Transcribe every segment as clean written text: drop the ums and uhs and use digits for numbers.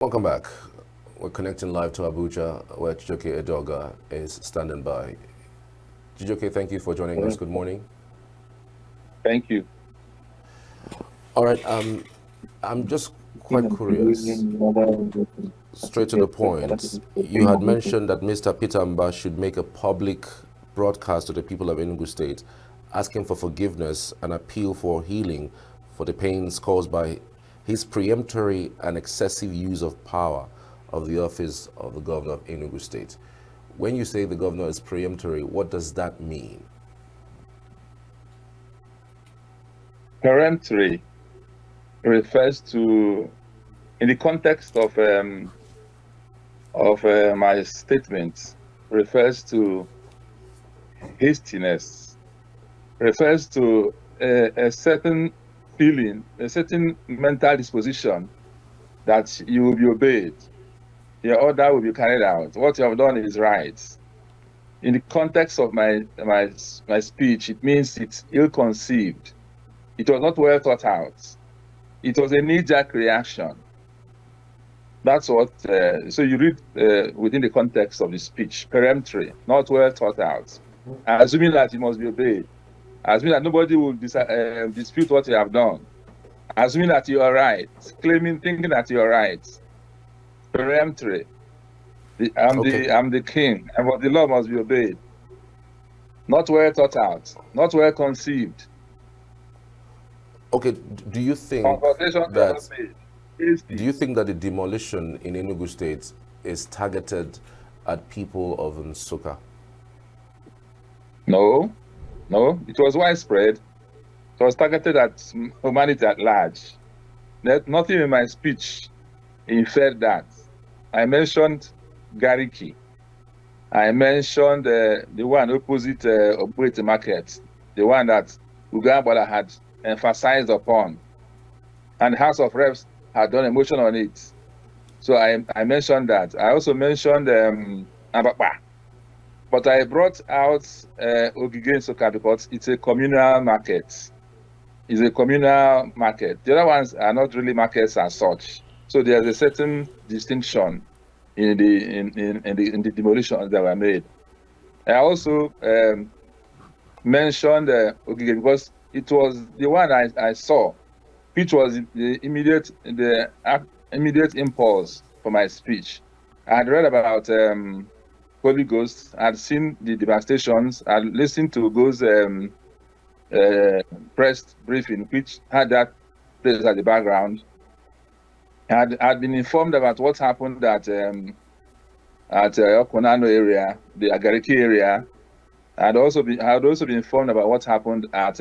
Welcome back. We're connecting live to Abuja, where Chijioke Edeoga is standing by. Chijioke, thank you for joining us. Good morning. Thank you. All right. I'm just quite curious. Straight to the point. You had mentioned that Mr. Peter Mba should make a public broadcast to the people of Enugu State, asking for forgiveness and appeal for healing for the pains caused by his preemptory and excessive use of power of the office of the governor of Enugu State. When you say the governor is preemptory, what does that mean? Peremptory refers to, in the context of my statement, refers to hastiness, refers to a certain feeling, a certain mental disposition that you will be obeyed. Your order will be carried out. What you have done is right. In the context of my speech, it means it's ill-conceived. It was not well thought out. It was a knee-jerk reaction. That's what, so you read within the context of the speech, peremptory, not well thought out, assuming that it must be obeyed, assuming that nobody will dispute what you have done, assuming that you are right, thinking that you are right. Peremptory. I'm the king, and what the law must be obeyed. Not well thought out, not well conceived. Okay, do you think that the demolition in Enugu State is targeted at people of Nsukka? No, it was widespread. It was targeted at humanity at large. Nothing in my speech inferred that. I mentioned Gariki. I mentioned the one opposite Obrete Market, the one that Ugambala had emphasized upon, and House of Reps had done a motion on it. So I mentioned that. I also mentioned Abapa. But I brought out Ogige Nsukka because it's a communal market. It's a communal market. The other ones are not really markets as such. So there's a certain distinction in the demolitions that were made. I also mentioned Ogige because it was the one I saw, which was the immediate impulse for my speech. I had read about Holy Ghost. I'd seen the devastations. I'd listened to Go's press briefing, which had that place at the background. I'd been informed about what happened at Okonano area, the Agariki area. I had also been informed about what happened at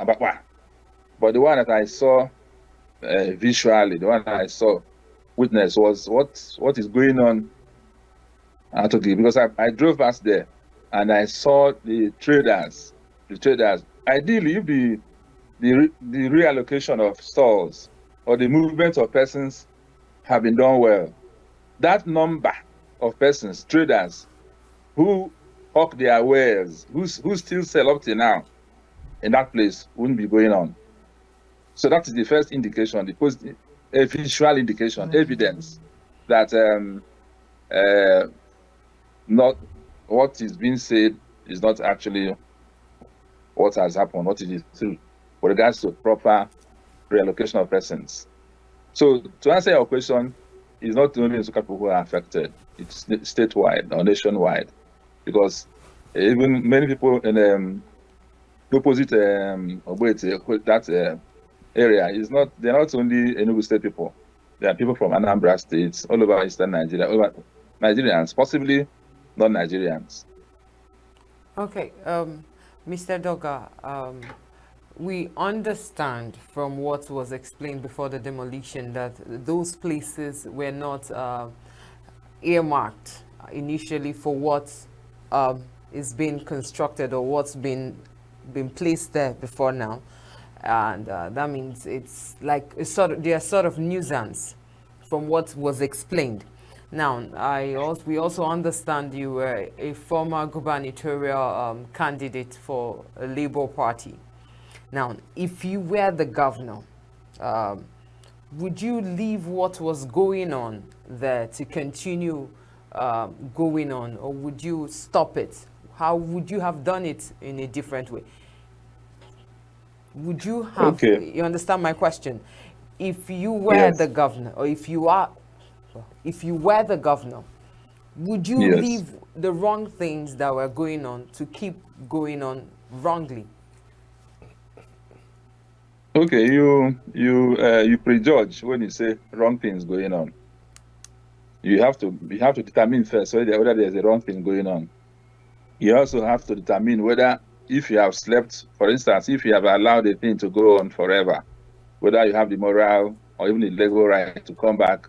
Abakwa. But the one that I saw visually, the one that I saw witness was what is going on at Ogi, because I drove past there and I saw the traders. Ideally, if the reallocation of stalls or the movement of persons have been done well, that number of persons, traders, who hawk their wares, who still sell up to now in that place, wouldn't be going on. So that is the first indication, a visual indication, evidence that not what is being said is not actually what has happened, what it is true, with regards to proper reallocation of persons. So to answer your question, it's not only Nsukka people who are affected, it's statewide or nationwide, because even many people in the opposite that area they're not only Enugu State people. There are people from Anambra states, all over Eastern Nigeria, over Nigerians, possibly non-Nigerians. Okay, Mr. Doga, we understand from what was explained before the demolition that those places were not earmarked initially for what is being constructed or what's been placed there before now. And that means it's like they're sort of nuisance from what was explained. Now, we also understand you were a former gubernatorial candidate for a Labour Party. Now, if you were the governor, would you leave what was going on there to continue going on, or would you stop it? How would you have done it in a different way? Would you have, Okay. you understand my question? If you were Yes. the governor, or if you were the governor, would you Yes. leave the wrong things that were going on to keep going on wrongly? Okay, you prejudge when you say wrong things going on. You have to determine first whether there's a wrong thing going on. You also have to determine whether, if you have slept, for instance, if you have allowed a thing to go on forever, whether you have the moral or even the legal right to come back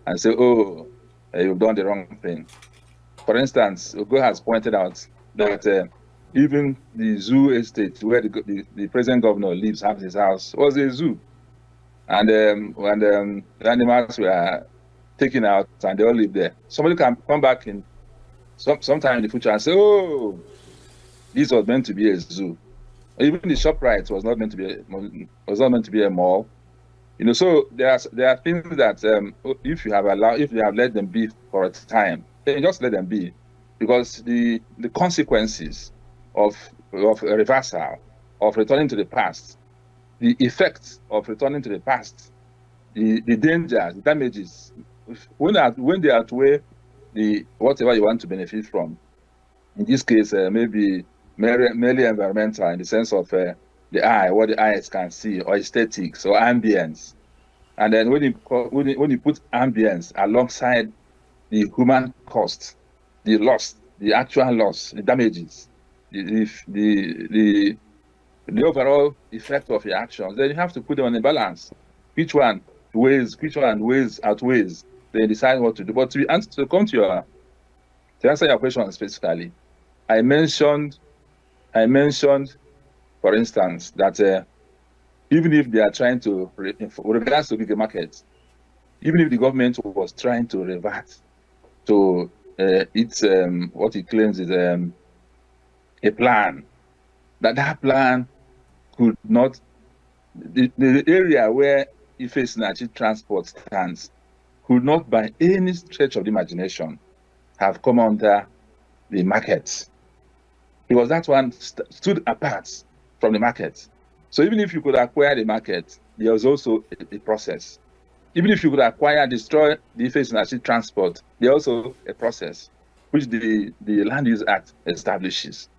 and say, oh, you've done the wrong thing. For instance, Ogo has pointed out that even the zoo estate where the present governor lives, has his house, was a zoo. And when the animals were taken out and they all live there, somebody can come back in sometime in the future and say, oh, this was meant to be a zoo. Even the ShopRite was not meant to be a mall. So there are things that if you have let them be for a time, then just let them be, because the consequences of a reversal, of returning to the past, the effects of returning to the past, the dangers, the damages, when they outweigh the whatever you want to benefit from. In this case, maybe merely environmental, in the sense of the eye, what the eyes can see, or aesthetics or ambience. And then when you put ambience alongside the human cost, the loss, the actual loss, the damages, the overall effect of your actions, then you have to put them on a balance. Which one outweighs, then decide what to do. But to answer your question specifically, I mentioned, for instance, that even if they are trying to, with regards to the market, even if the government was trying to revert to its what it claims is a plan, that plan could not, the area where Ife transport stands could not by any stretch of the imagination have come under the market, because that one stood apart from the market. So even if you could acquire the market, there was also a process. Even if you could destroy the Ife transport, there's also a process which the Land Use Act establishes.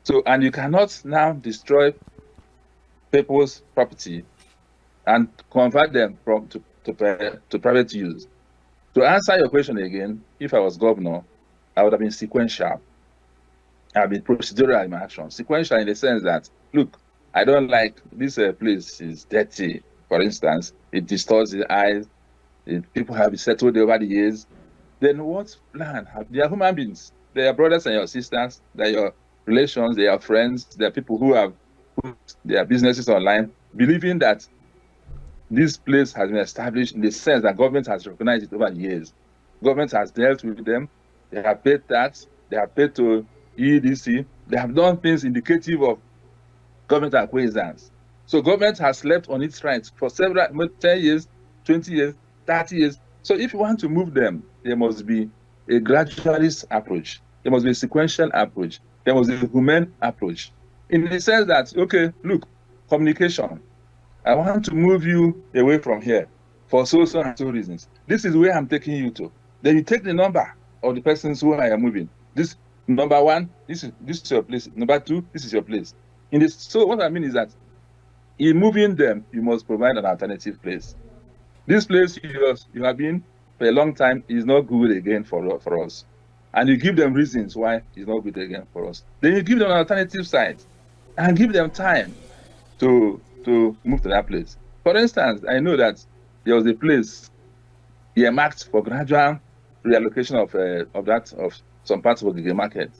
So, and you cannot now destroy people's property and convert them to private use. To answer your question again, if I was governor, I would have been sequential. I've been procedural in my action. Sequential in the sense that, look, I don't like this place is dirty. For instance, it distorts the eyes. People have settled over the years. Then what plan? They are human beings. They are brothers and your sisters. They are your relations. They are friends. They are people who have put their businesses online, believing that this place has been established in the sense that government has recognized it over the years. Government has dealt with them. They have paid tax. They have paid to EDC. They have done things indicative of government acquiescence. So government has slept on its rights for 10 years, 20 years, 30 years. So if you want to move them, there must be a gradualist approach. There must be a sequential approach. There must be a humane approach. In the sense that, okay, look, communication. I want to move you away from here for so and so reasons. This is where I'm taking you to. Then you take the number of the persons who I am moving. This number one, this is your place. Number two, this is your place. So what I mean is that in moving them, you must provide an alternative place. This place you have been for a long time is not good again for us. And you give them reasons why it's not good again for us. Then you give them an alternative site and give them time to move to that place. For instance, I know that there was a place earmarked for gradual reallocation of some parts of the market.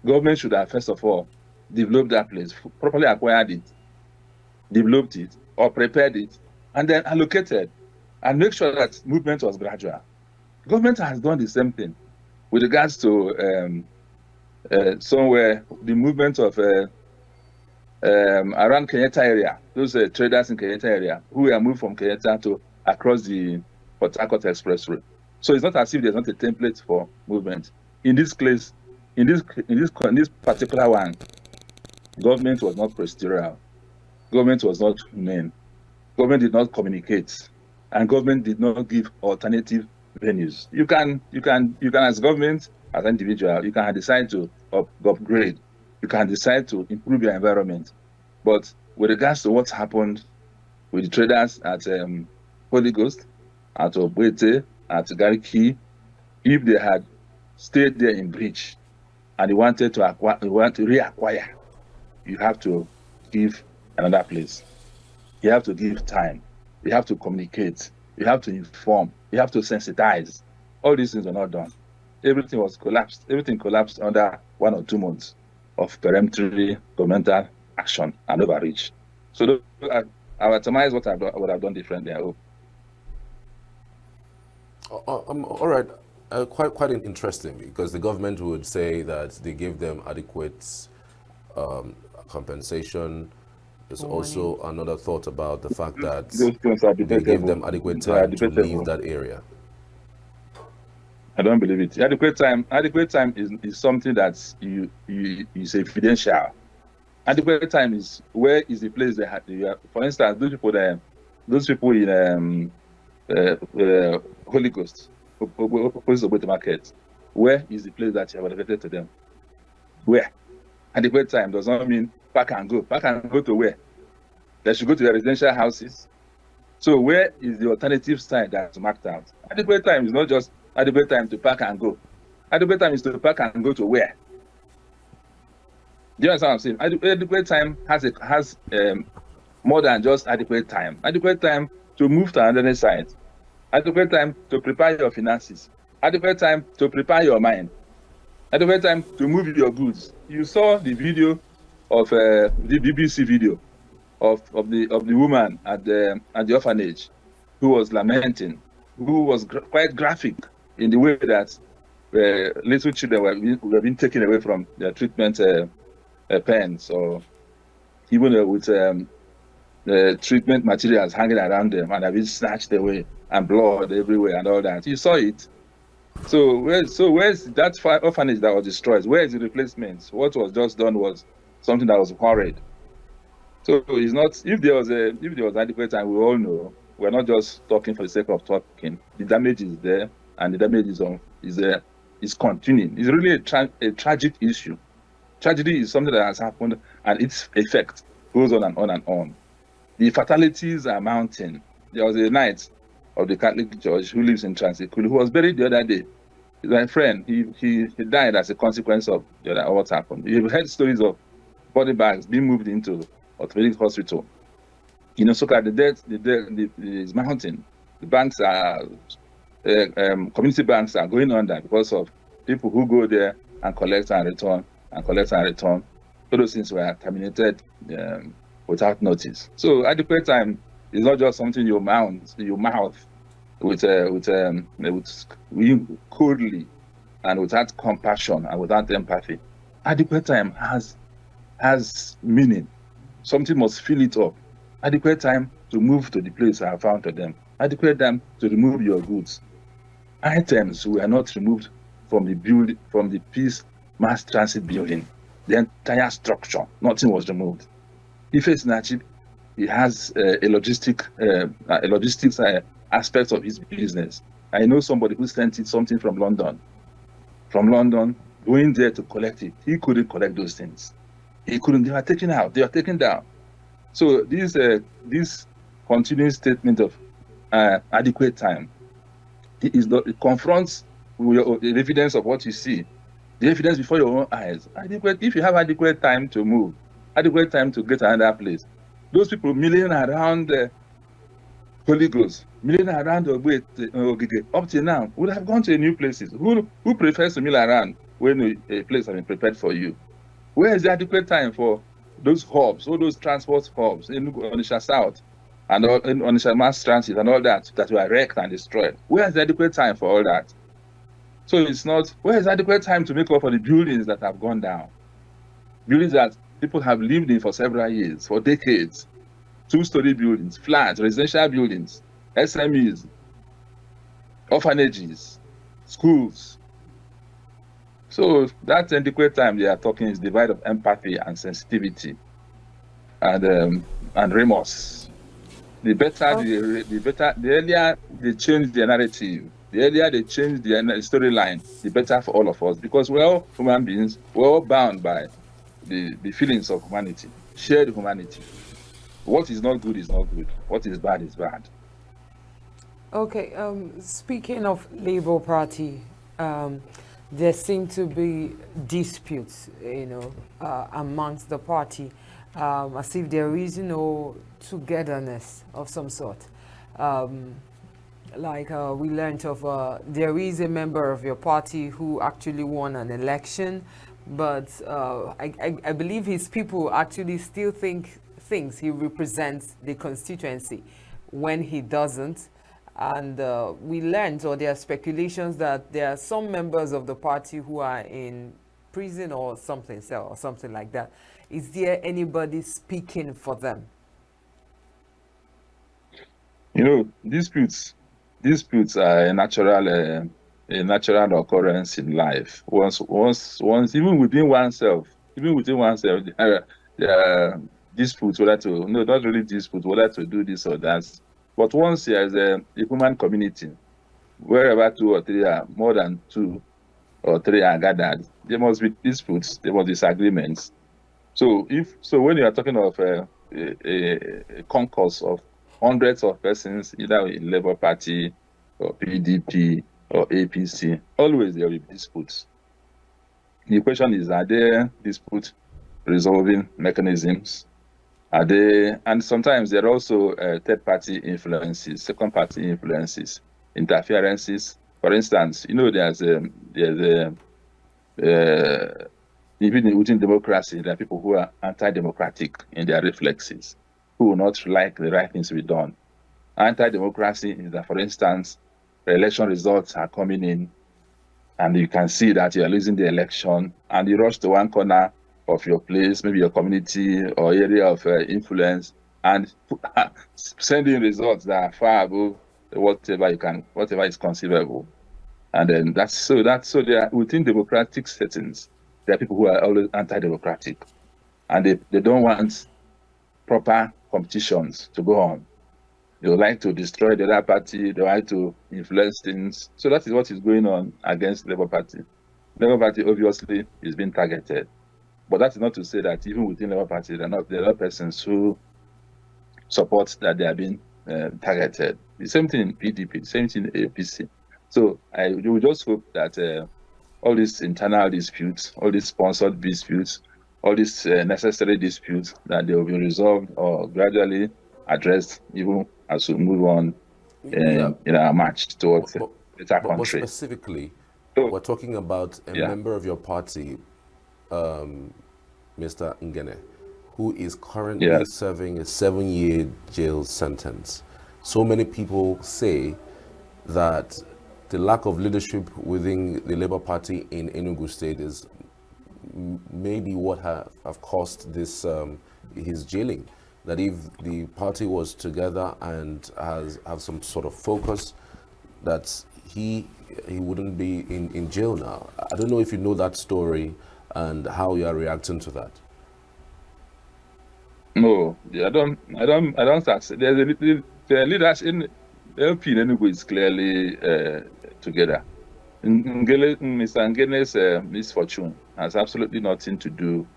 Government should have first of all developed that place, properly acquired it, developed it, or prepared it, and then allocated, and make sure that movement was gradual. Government has done the same thing with regards to somewhere the movement of around Kenyatta area, those traders in Kenyatta area who were moved from Kenyatta to across the Port Harcourt Expressway. So it's not as if there's not a template for movement. In this case, in this particular one, government was not procedural. Government was not humane. Government did not communicate, and government did not give alternative venues. You can as government, as an individual, you can decide to upgrade. You can decide to improve your environment. But with regards to what happened with the traders at Holy Ghost, at Obwete, at Gariki, if they had stayed there in breach and you want to reacquire, you have to give another place. You have to give time. You have to communicate. You have to inform. You have to sensitize. All these things were not done. Everything was collapsed. Everything collapsed under 1 or 2 months of peremptory governmental action and overreach. So I will surmise what I would have done differently, I hope. All right. Quite interesting, because the government would say that they gave them adequate compensation. There's also another thought about the fact that they gave them adequate time to leave that area. I don't believe it. Adequate time is something that is evidential. Adequate time is where is the place they had. For instance, those people in Holy Ghost, opposite of the market, where is the place that you have allocated to them? Where? Adequate time does not mean pack and go. Pack and go to where? They should go to the residential houses. So where is the alternative site that's marked out? Adequate time is not just adequate time to pack and go. Adequate time is to pack and go to where? Do you understand what I'm saying? Adequate time has more than just adequate time. Adequate time to move to another site. Adequate time to prepare your finances. Adequate time to prepare your mind. Adequate time to move your goods. You saw the video of the BBC video of the woman at the orphanage who was lamenting, who was quite graphic in the way that little children were being taken away from their treatment pens, or even with treatment materials hanging around them and have been snatched away and blood everywhere and all that. You saw it. So where's that orphanage that was destroyed? Where is the replacement? What was just done was something that was horrid. So it's not, if there was adequate time, we all know we're not just talking for the sake of talking. The damage is there, and the damage is continuing. It's really a tragic issue. Tragedy is something that has happened, and its effect goes on and on and on. The fatalities are mounting. There was a knight of the Catholic Church who lives in Transikulu, who was buried the other day. He's my friend. He died as a consequence of what happened. You've heard stories of body bags being moved into orthopedic hospital. So the debt is mounting. The banks are, community banks are going under because of people who go there and collect and return, and collect and return. All those things were terminated without notice. So adequate time is not just something you mouth with coldly and without compassion and without empathy. Adequate time has meaning. Something must fill it up. Adequate time to move to the place I have found to them. Adequate time to remove your goods. Items were not removed from the Peace Mass Transit building. The entire structure, nothing was removed. Ife Sinachip, he has a logistics aspect of his business. I know somebody who sent it something from London. Going there to collect it. He couldn't collect those things. He couldn't. They were taken out. They were taken down. So this continuing statement of adequate time, it confronts the evidence of what you see, the evidence before your own eyes. If you have adequate time to move, adequate time to get to another place, those people milling around Holy Ghost, milling around Ogige, up till now, would have gone to new places. Who prefers to mill around when a place has been prepared for you? Where is the adequate time for those hubs, all those transport hubs in Onisha South and in Onisha Mass Transit and all that were wrecked and destroyed? Where is the adequate time for all that? So it's not, where is adequate time to make up for the buildings that have gone down? Buildings that people have lived in for several years, for decades. 2-story buildings, flats, residential buildings. SMEs, orphanages, schools. So that adequate time they are talking is divide of empathy and sensitivity and remorse. The better, the earlier they change the narrative, the earlier they change the storyline, the better for all of us, because we're all human beings, we're all bound by the feelings of humanity, shared humanity. What is not good is not good. What is bad is bad. Okay, speaking of Labour Party, there seem to be disputes, amongst the party, as if there is no togetherness of some sort. We learned of, there is a member of your party who actually won an election, but I believe his people actually still thinks he represents the constituency when he doesn't. And we learned, or there are speculations that there are some members of the party who are in prison or something, cell or something like that. Is there anybody speaking for them? Disputes are a natural occurrence in life. Once, even within oneself, there are disputes whether to not really disputes whether to do this or that. But once there is a human community, wherever two or three are, more than two or three are gathered, there must be disputes, there must be disagreements. So when you are talking of a concourse of hundreds of persons, either in Labour Party or PDP or APC, always there will be disputes. The question is, are there dispute resolving mechanisms? And sometimes there are also third-party influences, second-party influences, interferences. For instance, there's even within democracy, there are people who are anti-democratic in their reflexes, who will not like the right things to be done. Anti-democracy is that, for instance, the election results are coming in, and you can see that you are losing the election, and you rush to one corner of your place, maybe your community or area of influence, and sending results that are far above whatever is conceivable. And then so there are, within democratic settings, there are people who are always anti-democratic, and they don't want proper competitions to go on. They would like to destroy the other party. They like to influence things. So that is what is going on against Labour Party. Labour Party obviously is being targeted, but that is not to say that even within Labour Party, there are persons who support that they are being targeted. The same thing in PDP, the same thing in APC. So you will just hope that all these internal disputes, all these sponsored disputes, all these necessary disputes, that they will be resolved or gradually addressed, even as we move on in our march towards a better country. But specifically, we're talking about a member of your party, Mr. Ngene, who is currently serving a 7-year jail sentence. So many people say that the lack of leadership within the Labour Party in Enugu State is maybe what have caused this his jailing. That if the party was together and have some sort of focus, that he wouldn't be in jail now. I don't know if you know that story and how you are reacting to that. No, I don't. The leaders in LP in Enugu is clearly together. Mr. Ngene's misfortune has absolutely nothing to do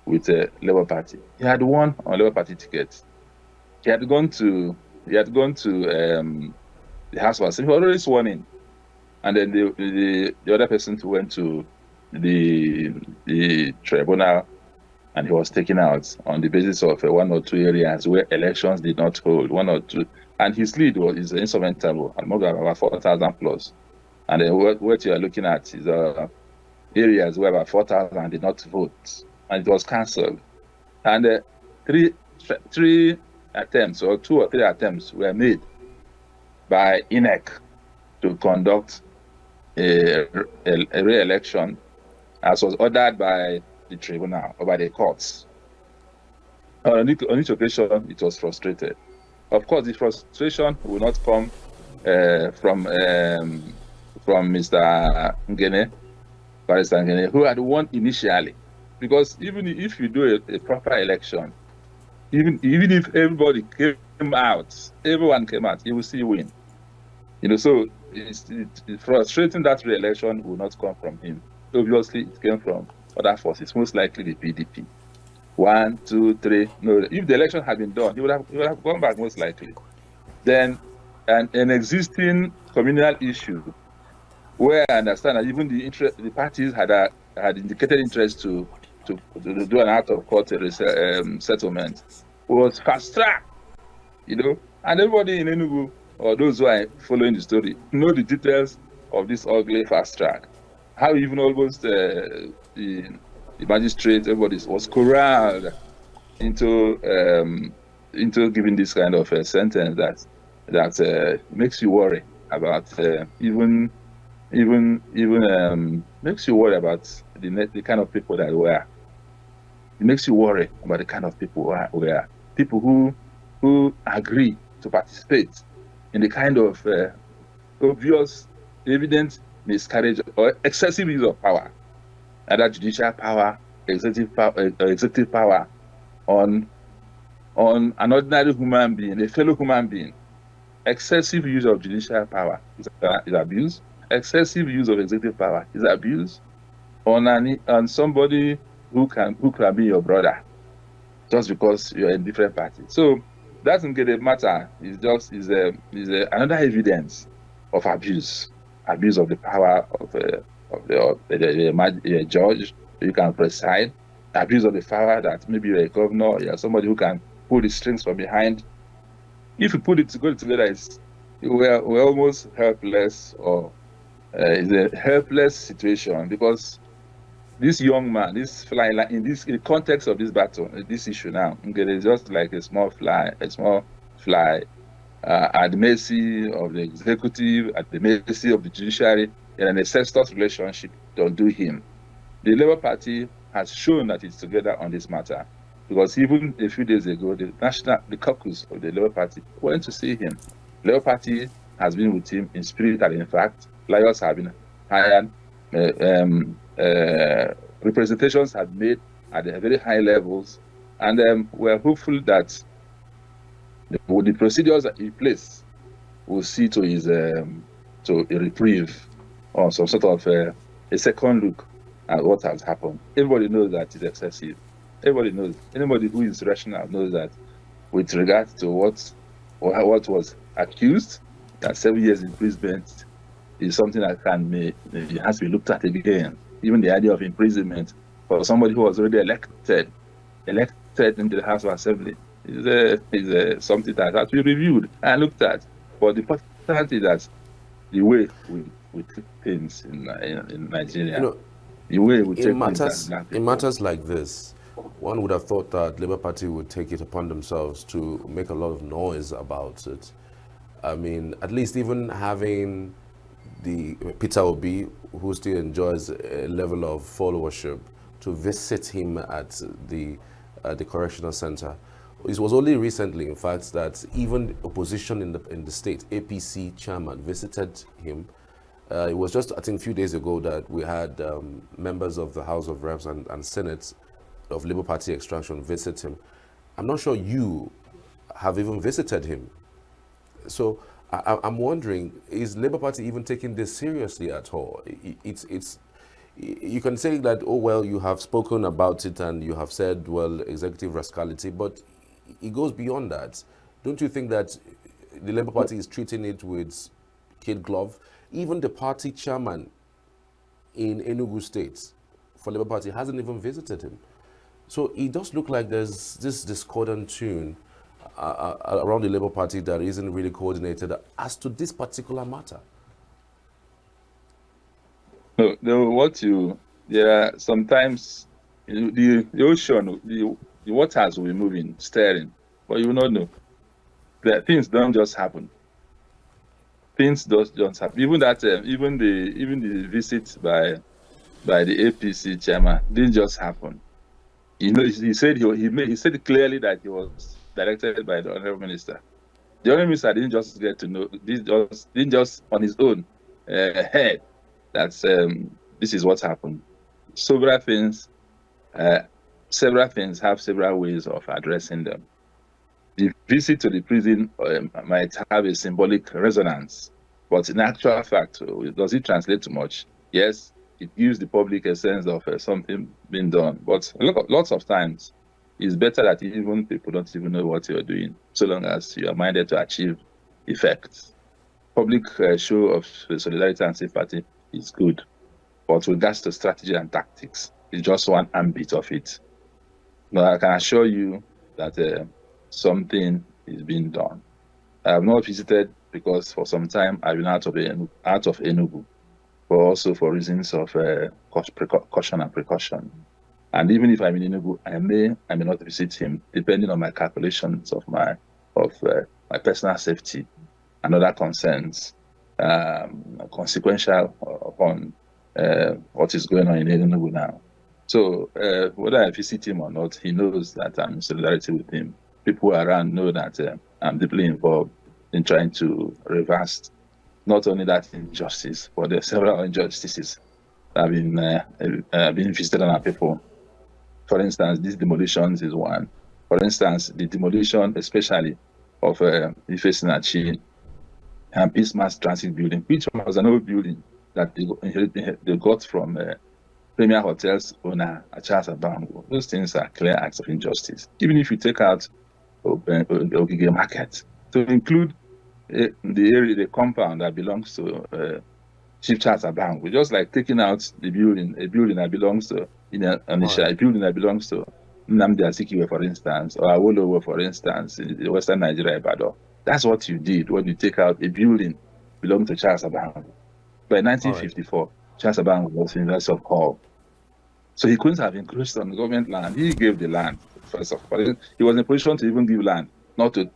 with the Labour Party. He had won on Labour Party ticket. He had gone to the House of Assembly. He already sworn in, and then the other person went to the tribunal, and he was taken out on the basis of one or two areas where elections did not hold, one or two, and his lead is insurmountable, at more than about 4,000 plus. And then what you are looking at is areas where about 4,000 did not vote, and it was cancelled. And three attempts, or 2 or 3 attempts, were made by INEC to conduct a re-election, as was ordered by the tribunal or by the courts. On each occasion, it was frustrated. Of course, the frustration will not come from Mr. Ngene, Barrister Ngene, who had won initially. Because even if you do a proper election, even if everybody came out, everyone came out, you will still win. So it's frustrating that re-election will not come from him. Obviously, it came from other forces, most likely the PDP. 1, 2, 3. No, if the election had been done, he would have gone back most likely. Then an existing communal issue where I understand that even the parties had indicated interest to do an out of court settlement was fast tracked, and everybody in Enugu, or those who are following the story, know the details of this ugly fast track. How even almost the magistrate, everybody was corralled into giving this kind of a sentence that makes you worry about even makes you worry about the kind of people that we are. It makes you worry about the kind of people we are. People who agree to participate in the kind of obvious, evident miscarriage or excessive use of power, either judicial power, executive power on an ordinary human being, a fellow human being. Excessive use of judicial power is abuse. Excessive use of executive power is abuse on somebody who can be your brother just because you're in different parties. So that doesn't get a matter. Is another evidence of abuse of the power of a judge. You can preside. Abuse of the power that maybe you're a governor, you're somebody who can pull the strings from behind. If you put it together, we're almost helpless, or it's a helpless situation, because this young man, this fly, in the context of this battle, this issue now, is just like a small fly at the mercy of the executive, at the mercy of the judiciary, in an incestuous relationship to do him. The Labour Party has shown that it's together on this matter, because even a few days ago, the caucus of the Labour Party went to see him. The Labour Party has been with him in spirit and in fact. Lawyers have been hired. Representations have made at the very high levels, and we're hopeful that the procedures in place will see to a reprieve, or some sort of a second look at what has happened. Everybody knows that it's excessive. Everybody knows. Anybody who is rational knows that, with regard to what was accused, that 7 years imprisonment is something that it has to be looked at again. Even the idea of imprisonment for somebody who was already elected into the House of Assembly is something that has to be reviewed and looked at. But the important is that the way we take things in Nigeria, the way we take things in matters like this, one would have thought that Labour Party would take it upon themselves to make a lot of noise about it. I mean, at least even having the Peter Obi, who still enjoys a level of followership, to visit him at the correctional center. It was only recently, in fact, that even opposition in the state, APC chairman, visited him. It was just, I think, a few days ago that we had members of the House of Reps and Senate of Labour Party extraction visit him. I'm not sure you have even visited him. So I'm wondering, is Labour Party even taking this seriously at all? You can say that, oh, well, you have spoken about it and you have said, well, executive rascality, but it goes beyond that. Don't you think that the Labour Party is treating it with kid glove? Even the party chairman in Enugu State for Labour Party hasn't even visited him. So it does look like there's this discordant tune around the Labour Party that isn't really coordinated as to this particular matter. There are sometimes the ocean, the waters will be moving, stirring, but you will not know that things don't just happen. Things don't happen. Even that, even the visit by the APC chairman didn't just happen. He said he said clearly that he was directed by the honorable minister. The only minister didn't just get to know, didn't just on his own head that this is what's happened. Several things have several ways of addressing them. The visit to the prison might have a symbolic resonance, but in actual fact, does it translate to much? Yes, it gives the public a sense of something being done, but lots of times it's better that even people don't even know what you're doing, so long as you are minded to achieve effects. Public show of solidarity and sympathy is good, but with regards to strategy and tactics, it's just one ambit of it. Now, I can assure you that something is being done. I have not visited because for some time I've been out of Enugu, but also for reasons of caution and precaution. And even if I'm in Enugu, I may not visit him, depending on my calculations of my personal safety and other concerns, consequential upon what is going on in Enugu now. So whether I visit him or not, he knows that I'm in solidarity with him. People around know that I'm deeply involved in trying to reverse not only that injustice, but there are several injustices that have been visited on our people. For instance, these demolitions is one. For instance, the demolition, especially of Ife Sinachi and Peace Mass Transit Building, which was an old building that they got from Premier Hotels owner Charles Abango. Those things are clear acts of injustice. Even if you take out Ogige Market, to include the compound that belongs to Chief Charles Abango, just like taking out a building that belongs to Anisha, a building that belongs to Nnamdi Azikiwe, for instance, or Awolowo, for instance, in the Western Nigeria, Ibadan. That's what you did when you take out a building belonging to Charles Abango. By 1954, Charles Abango was University of Hull. So he couldn't have encroached on government land. He gave the land first of all. He was in a position to even give land, not to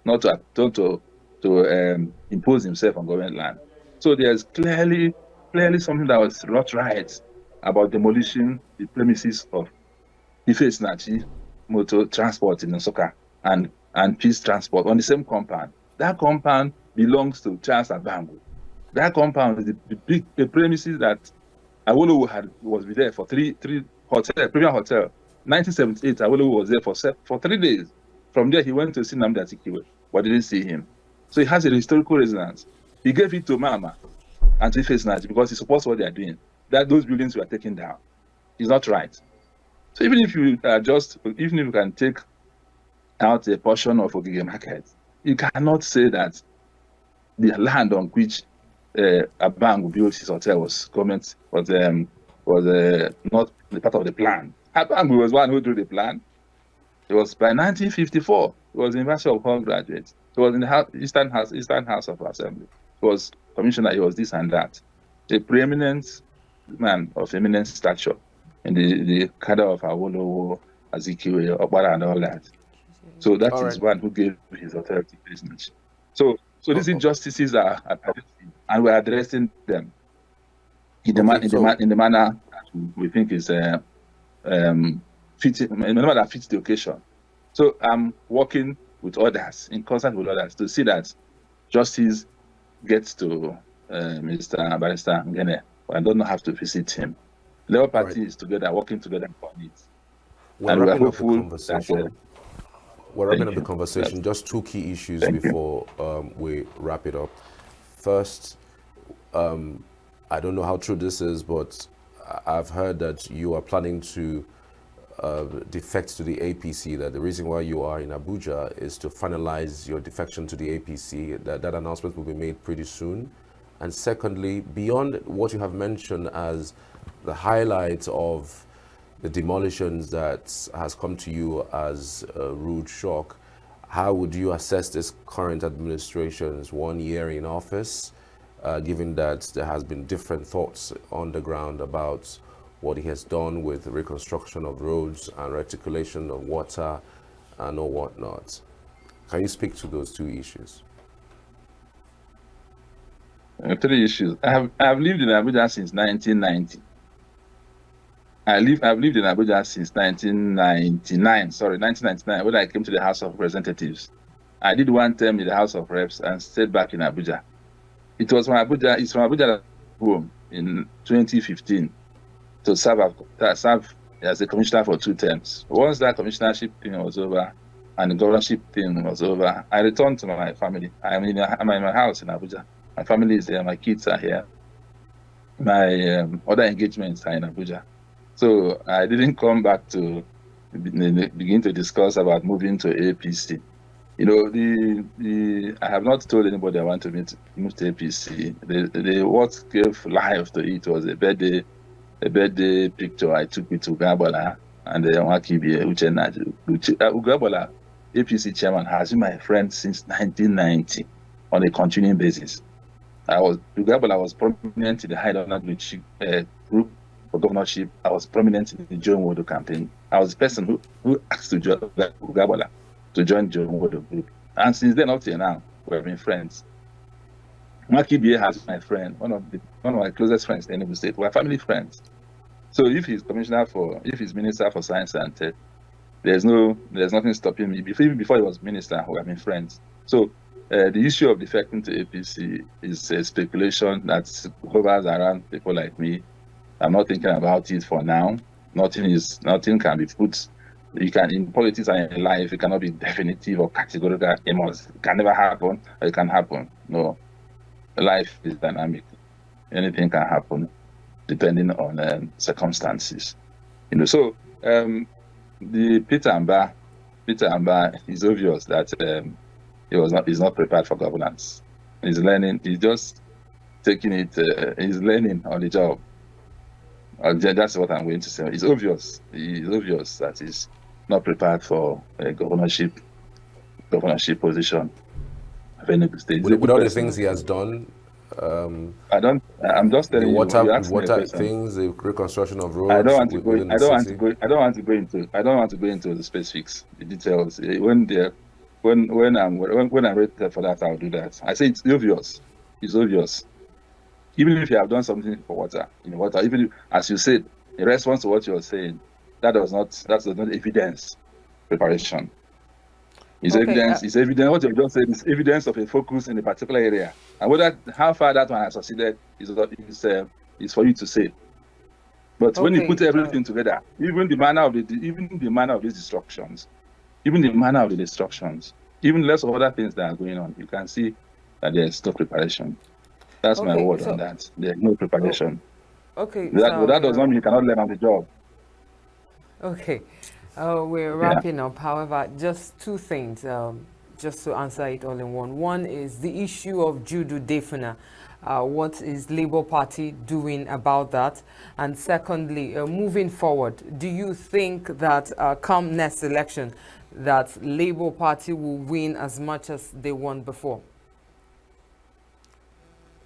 impose himself on government land. So there's clearly something that was not right about demolishing the premises of Ife Sinachi Motor Transport in Nsukka and Peace Transport on the same compound. That compound belongs to Charles Abango. That compound is the premises that Awolowo was there for three hotel, Premier Hotel. 1978, Awolowo was there for 3 days. From there, he went to see Nnamdi Azikiwe, but didn't see him. So he has a historical resonance. He gave it to Mama and to Ife Sinachi because he supports what they are doing. That those buildings were taken down. It's not right. So even if you can take out a portion of Ogige Market, you cannot say that the land on which Abango built his hotel was not the part of the plan. Abango was one who drew the plan. It was by 1954. He was University of Hull graduate. He was in the Eastern House of Assembly. He was commissioner. He was this and that. A preeminent man of eminent stature in the cadre of Awolowo, Azikiwe, Okpara, and all that. So that is one who gave his authority business. So these injustices are addressing, and we're addressing them in the manner that we think is fitting, in the manner that fits the occasion. So I'm working with others, in concert with others, to see that justice gets to Mr. Barrister Ngene. I don't have to visit him. Labour Party is together, working together on it. We're wrapping up the conversation. We're wrapping up the conversation. Just two key issues before we wrap it up. First, I don't know how true this is, but I've heard that you are planning to defect to the APC, that the reason why you are in Abuja is to finalize your defection to the APC, that announcement will be made pretty soon. And secondly, beyond what you have mentioned as the highlight of the demolitions that has come to you as a rude shock, how would you assess this current administration's 1 year in office, given that there has been different thoughts on the ground about what he has done with the reconstruction of roads and reticulation of water and or whatnot? Can you speak to those two issues? 3 issues. I've lived in Abuja since 1990. I've lived in Abuja since 1999, when I came to the House of Representatives. I did one term in the House of Reps and stayed back in Abuja. It's from Abuja that I home in 2015 to serve as a commissioner for 2 terms. Once that commissionership thing was over and the governorship thing was over, I returned to my family. I'm in my house in Abuja. My family is there. My kids are here. My other engagements are in Abuja. So I didn't come back to begin to discuss about moving to APC. You know, I have not told anybody I want to move to APC. What gave life to it was a birthday picture I took with Ugabola and Nwakibi Uchenna. Ugabola, APC chairman, has been my friend since 1990 on a continuing basis. Ugabola was prominent in the Highland group for governorship. I was prominent in the Joe Nwodo campaign. I was the person who asked Ugabola to join Joe Nwodo group. And since then up till now, we've been friends. Nwakibi has been my friend, one of my closest friends in Enugu State. We're family friends. So if he's minister for science and tech, there's nothing stopping me. Even before he was minister, we have been friends. So the issue of defecting to APC is a speculation that hovers around people like me. I'm not thinking about it for now. Nothing can be put. You can, in politics and in life, it cannot be definitive or categorical. It can never happen, or it can happen. No, life is dynamic. Anything can happen depending on circumstances. You know, so the Peter Amba is obvious that he's not prepared for governance. He's learning. He's just taking it. He's learning on the job. That's what I'm going to say. It's obvious. It's obvious that he's not prepared for a governorship position of Enugu State. With all the things he has done, I'm just telling you. The water things, the reconstruction of roads. I don't want to go into the specifics, the details. When I'm ready for that, I'll do that. I say it's obvious. It's obvious. Even if you have done something for water, even if, as you said, in response to what you're saying, that's not evidence preparation. It's evidence. It's evidence. What you just said is evidence of a focus in a particular area, and how far that one has succeeded is for you to say. But when you put everything together, even the manner of these destructions, even less of other things that are going on, you can see that there is no preparation. That's my word on that. There's no preparation. That does not mean you cannot learn on the job. Okay. We're wrapping up. However, just 2 things, just to answer it all in one. One is the issue of Judu Defuna. What is Labour Party doing about that? And secondly, moving forward, do you think that come next election, that Labour Party will win as much as they won before?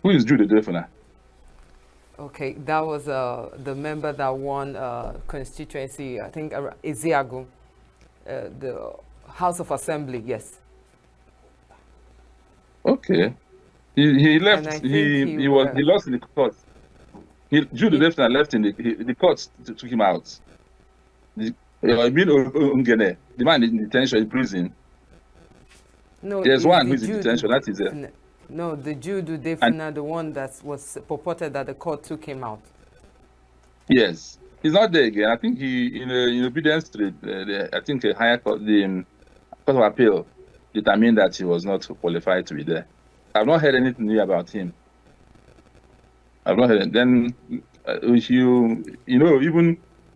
Who is Judu Defuna? Okay, that was the member that won constituency, I think, Ezeagu, the House of Assembly, yes. Okay. He left. He lost in the court. Judu Defuna left in the court took him out. The man in detention in prison. No, there's one who's in detention. That is No, the Judu Defuna, the one that was purported that the court took him out. Yes, he's not there again. I think he, in obedience to I think a higher court, the Court of Appeal, determined that he was not qualified to be there. I've not heard anything new about him. I've not heard it. Then,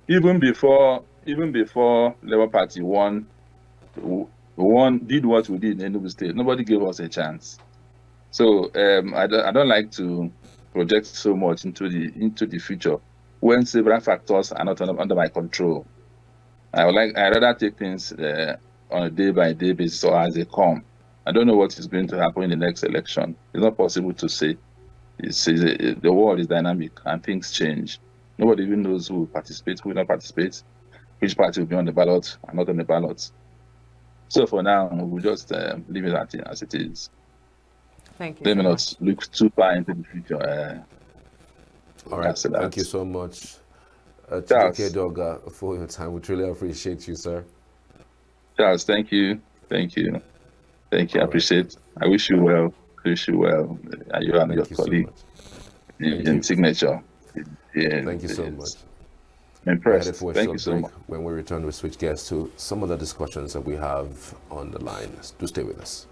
even before Labour Party did what we did in Enugu State, nobody gave us a chance. So I don't like to project so much into the future when several factors are not under my control. I rather take things on a day-by-day basis or as they come. I don't know what is going to happen in the next election. It's not possible to say. The world is dynamic and things change. Nobody even knows who will participate, who will not participate, which party will be on the ballot and not on the ballot. So for now, we'll just leave it as it is. Thank you. Let me not look too far into the future. All right. Thank you so much, Chijioke Edeoga, for your time. We truly appreciate you, sir. Charles, thank you. Thank you. Thank you. I All right. appreciate. I wish you well. Wish you well. You and your Thank you so colleague much. Thank in you. signature. Yeah, Thank you so much. it's We're headed impressed. for a Thank you short so break. much. When we return, we switch gears to some of the discussions that we have on the line. Do stay with us.